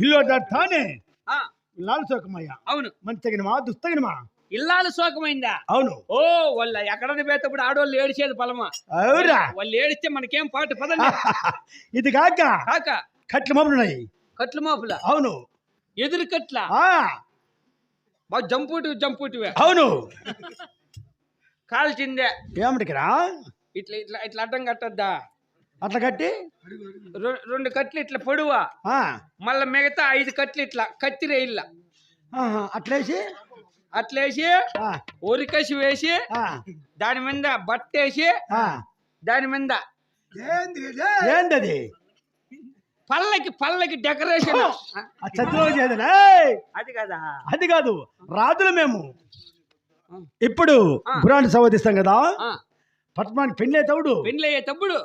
ఇల్లు తానే ఇల్లాలు సోకమయ్యా. అవును. మంచిగినమా దుస్తగినమా? ఇల్లాలు సోకమైందా? అవును. ఓ వాళ్ళ ఎక్కడని పోయేటప్పుడు ఆడవాళ్ళు ఏడిచేది పొలమా. అవురా? వాళ్ళు ఏడిస్తే మనకేం పాటు పదండి. ఇది కాక కాక కట్లు మోపులున్నాయి. కట్లు మోపుల? అవును. ఎదురు కట్ల? జంపుటివే. అవును. కాల్చిందే ఏమిటికిరా? ఇట్లా ఇట్లా ఇట్లా అడ్డం కట్టద్దా? అట్లా కట్టి 2 కట్లు ఇట్లా పొడువా, మళ్ళా మిగతా 5 కట్లు ఇట్లా కత్తిరే ఇల్ల అట్లేసి ఉరికసి వేసి దాని మీద బట్టేసి దాని మీద ఏంటది పల్లకి డెకరేషన్. అది కదా, అది కాదు. రాజులు మేము ఇప్పుడు గురాన్ని సంవదిస్తాం కదా. పట్మానికి పెళ్ళయ్యేటప్పుడు